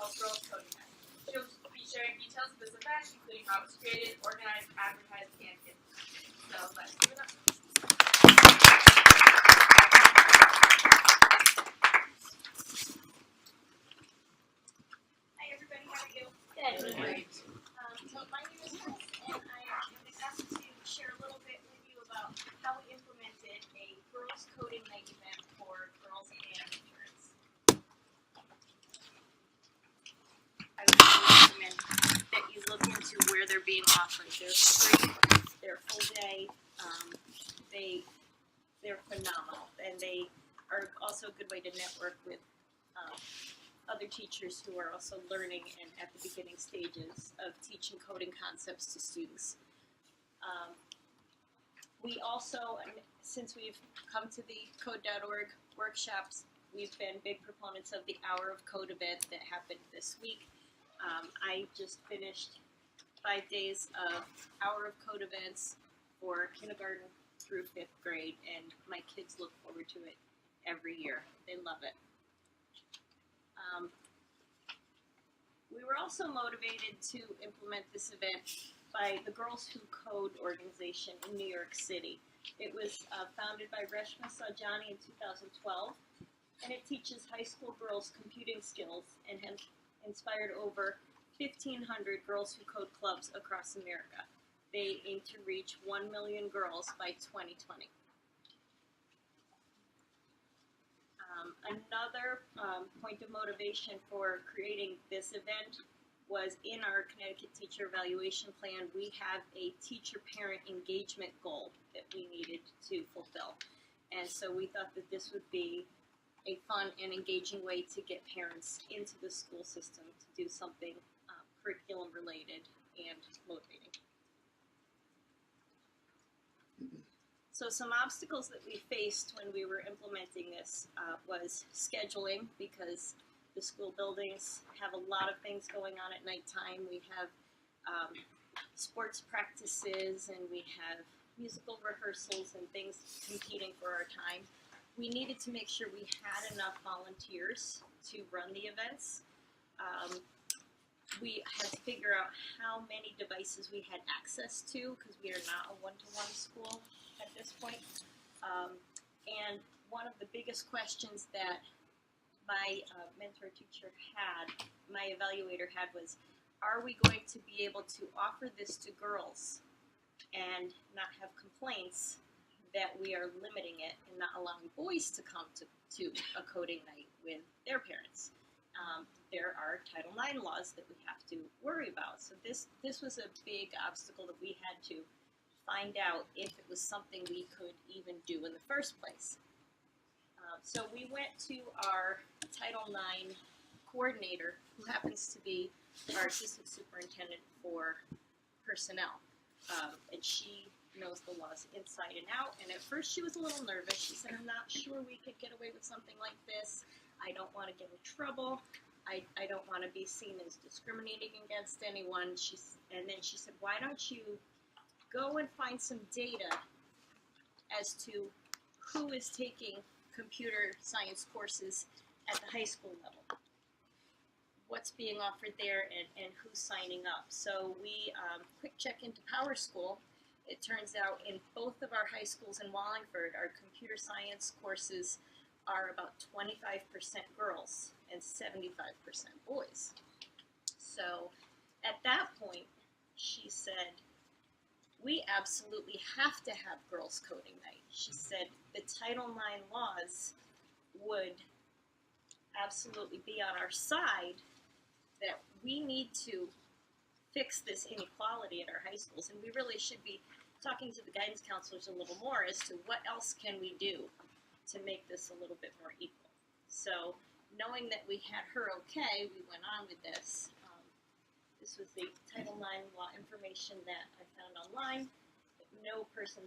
called Girls Coding Night. She'll be sharing details of this event, including how it was created, organized, advertised, and hidden. So let's give it up. Hi everybody, how are you? Good. Great. So my name is Chris, and I am asked to share a little bit with you about how we implemented a Girls Coding Night event for girls and interns. I would recommend that you look into where they're being offered. They're free, they're full day, they're phenomenal, and they are also a good way to network with other teachers who are also learning and at the beginning stages of teaching coding concepts to students. We also, since we've come to the code.org workshops, we've been big proponents of the Hour of Code event that happened this week. I just finished 5 days of Hour of Code events for kindergarten through 5th grade, and my kids look forward to it every year. They love it. We were also motivated to implement this event by the Girls Who Code organization in New York City. It was founded by Reshma Sajani in 2012, and it teaches high school girls computing skills and has inspired over 1,500 Girls Who Code clubs across America. They aim to reach 1 million girls by 2020. Another point of motivation for creating this event was in our Connecticut Teacher Evaluation Plan, we have a teacher-parent engagement goal that we needed to fulfill. And so we thought that this would be a fun and engaging way to get parents into the school system to do something curriculum-related and motivating. So some obstacles that we faced when we were implementing this was scheduling, because the school buildings have a lot of things going on at nighttime. We have sports practices, and we have musical rehearsals and things competing for our time. We needed to make sure we had enough volunteers to run the events. We had to figure out how many devices we had access to, because we are not a one-to-one school at this point. And one of the biggest questions that my mentor teacher had, my evaluator had, was, are we going to be able to offer this to girls and not have complaints that we are limiting it and not allowing boys to come to a coding night with their parents? There are Title IX laws that we have to worry about. So this was a big obstacle that we had to find out if it was something we could even do in the first place. So we went to our Title IX coordinator, who happens to be our assistant superintendent for personnel, and she knows the laws inside and out. And at first she was a little nervous. She said, I'm not sure we could get away with something like this. I don't want to get in trouble. I don't want to be seen as discriminating against anyone. And then she said, why don't you go and find some data as to who is taking computer science courses at the high school level. What's being offered there, and who's signing up. So we quick check into Power School. It turns out in both of our high schools in Wallingford, our computer science courses are about 25% girls and 75% boys. So at that point, she said, we absolutely have to have Girls Coding Night. She said the Title IX laws would absolutely be on our side, that we need to fix this inequality at our high schools, and we really should be talking to the guidance counselors a little more as to what else can we do to make this a little bit more equal. So knowing that we had her okay, we went on with this. This was the Title IX law information that I found online. That no person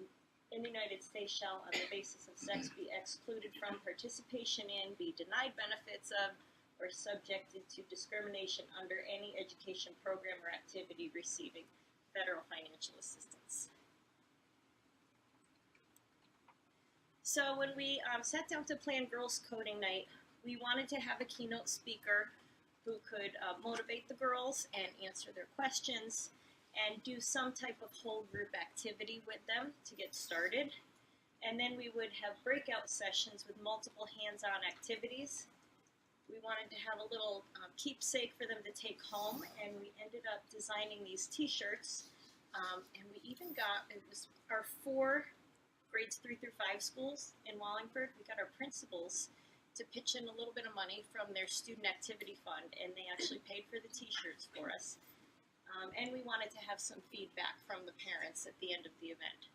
in the United States shall, on the basis of sex, be excluded from participation in, be denied benefits of, or subjected to discrimination under any education program or activity receiving federal financial assistance. So when we sat down to plan Girls Coding Night, we wanted to have a keynote speaker who could motivate the girls and answer their questions and do some type of whole group activity with them to get started. And then we would have breakout sessions with multiple hands-on activities. We wanted to have a little keepsake for them to take home, and we ended up designing these t-shirts. And we even got, it was our 4 grades 3 through 5 schools in Wallingford, we got our principals to pitch in a little bit of money from their student activity fund, and they actually paid for the t-shirts for us. And we wanted to have some feedback from the parents at the end of the event.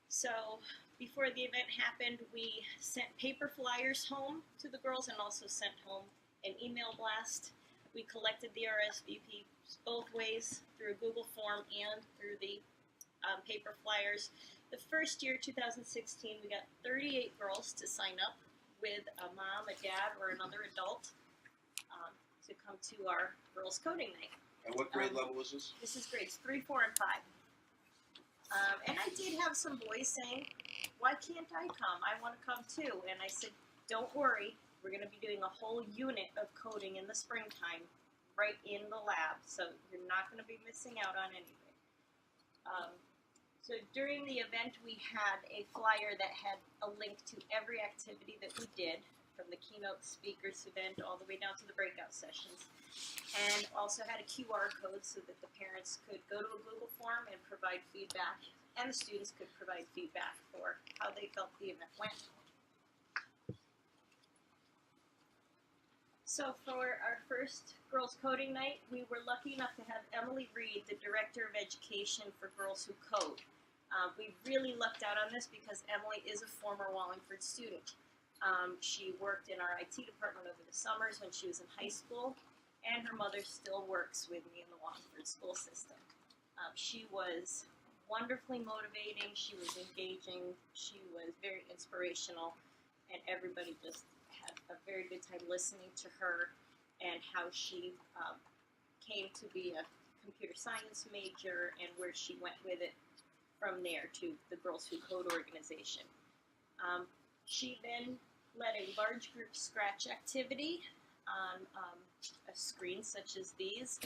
So before the event happened, we sent paper flyers home to the girls and also sent home an email blast. We collected the RSVPs both ways, through a Google form and through the paper flyers. The first year, 2016, we got 38 girls to sign up with a mom, a dad, or another adult to come to our girls' coding night. And what grade level was this? This is grades 3, 4, and 5. And I did have some boys saying, why can't I come? I want to come too. And I said, don't worry, we're going to be doing a whole unit of coding in the springtime right in the lab, so you're not going to be missing out on anything. So during the event, we had a flyer that had a link to every activity that we did, from the keynote speakers event all the way down to the breakout sessions, and also had a QR code so that the parents could go to a Google form and provide feedback, and the students could provide feedback for how they felt the event went. So for our first Girls Coding Night, we were lucky enough to have Emily Reed, the Director of Education for Girls Who Code. We really lucked out on this because Emily is a former Wallingford student. She worked in our IT department over the summers when she was in high school, and her mother still works with me in the Wallingford school system. She was wonderfully motivating, she was engaging, she was very inspirational, and everybody just had a very good time listening to her and how she came to be a computer science major and where she went with it from there to the Girls Who Code organization. She then led a large group Scratch activity on a screen such as these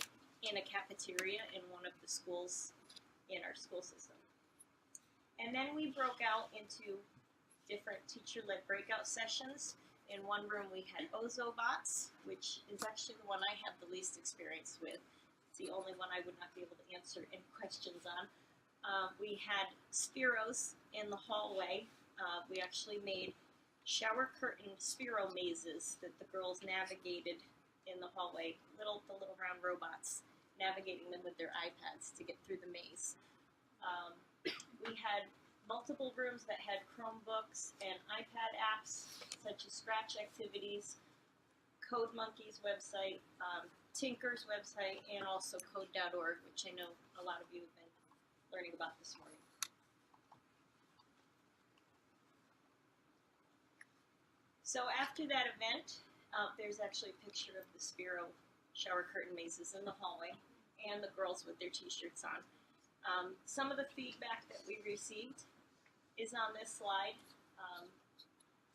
in a cafeteria in one of the schools in our school system. And then we broke out into different teacher-led breakout sessions. In one room we had Ozobots, which is actually the one I have the least experience with. It's the only one I would not be able to answer any questions on. We had Spiros in the hallway. We actually made shower curtain Spiro mazes that the girls navigated in the hallway, the little round robots, navigating them with their iPads to get through the maze. We had multiple rooms that had Chromebooks and iPad apps, such as Scratch activities, Code Monkey's website, Tinker's website, and also code.org, which I know a lot of you have been learning about this morning. So after that event, there's actually a picture of the Spiro shower curtain mazes in the hallway and the girls with their t-shirts on. Some of the feedback that we received is on this slide.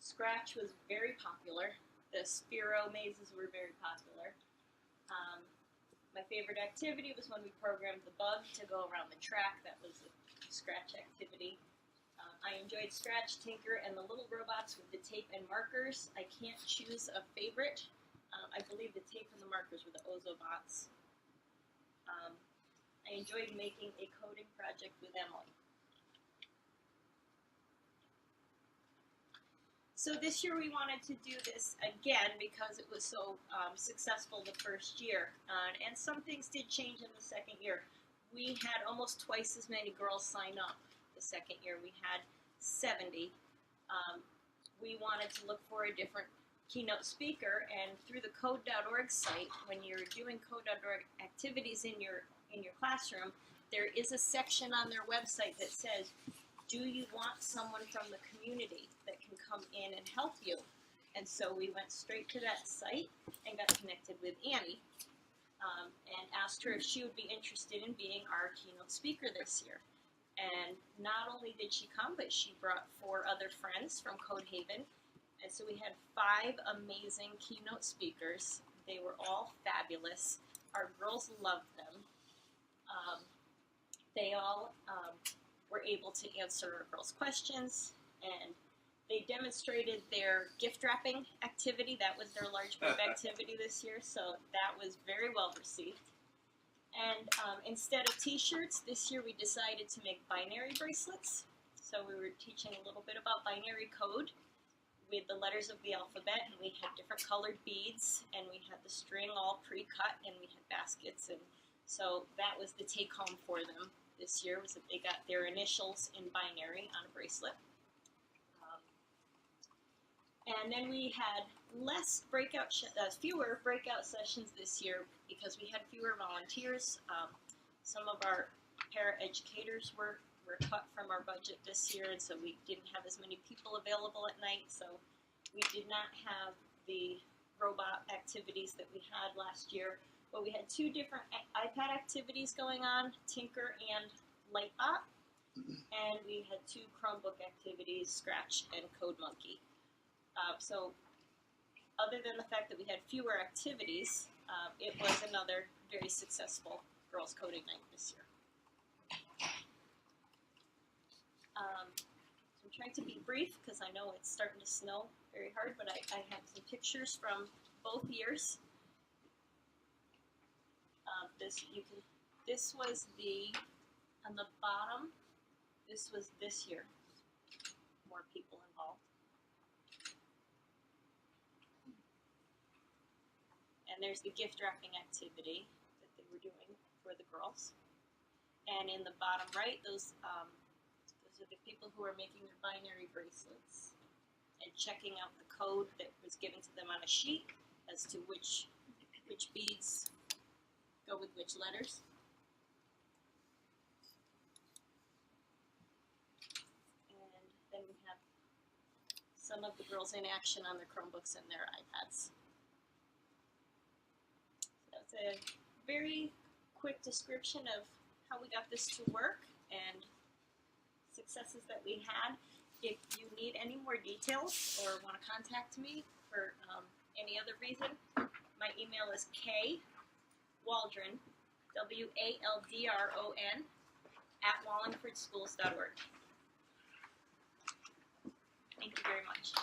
Scratch was very popular. The Spiro mazes were very popular. My favorite activity was when we programmed the bug to go around the track. That was a Scratch activity. I enjoyed Scratch, Tinker, and the little robots with the tape and markers. I can't choose a favorite. I believe the tape and the markers were the Ozobots. I enjoyed making a coding project with Emily. So this year we wanted to do this again because it was so successful the first year. And some things did change in the second year. We had almost twice as many girls sign up the second year. We had 70. We wanted to look for a different keynote speaker, and through the code.org site, when you're doing code.org activities in your classroom, there is a section on their website that says, do you want someone from the community that can come in and help you? And so we went straight to that site and got connected with Annie and asked her if she would be interested in being our keynote speaker this year. And not only did she come, but she brought 4 other friends from Code Haven. And so we had 5 amazing keynote speakers. They were all fabulous. Our girls loved them. They all were able to answer our girls' questions, and they demonstrated their gift wrapping activity. That was their large group activity this year, so that was very well received. And instead of t-shirts, this year we decided to make binary bracelets. So we were teaching a little bit about binary code with the letters of the alphabet, and we had different colored beads, and we had the string all pre-cut, and we had baskets, and so that was the take-home for them this year, was that they got their initials in binary on a bracelet. And then we had fewer breakout sessions this year because we had fewer volunteers. Some of our para-educators were cut from our budget this year, and so we didn't have as many people available at night, so we did not have the robot activities that we had last year. But we had 2 different iPad activities going on, Tinker and Lightbot, and we had 2 Chromebook activities, Scratch and Code Monkey. So other than the fact that we had fewer activities, it was another very successful girls' coding night this year. So I'm trying to be brief because I know it's starting to snow very hard, but I have some pictures from both years. This was on the bottom, this was this year. More people involved. And there's the gift wrapping activity that they were doing for the girls. And in the bottom right, those are the people who are making their binary bracelets and checking out the code that was given to them on a sheet as to which beads go with which letters. And then we have some of the girls in action on their Chromebooks and their iPads. So that's a very quick description of how we got this to work and successes that we had. If you need any more details or want to contact me for any other reason, my email is Waldron, Waldron, @wallingfordschools.org. Thank you very much.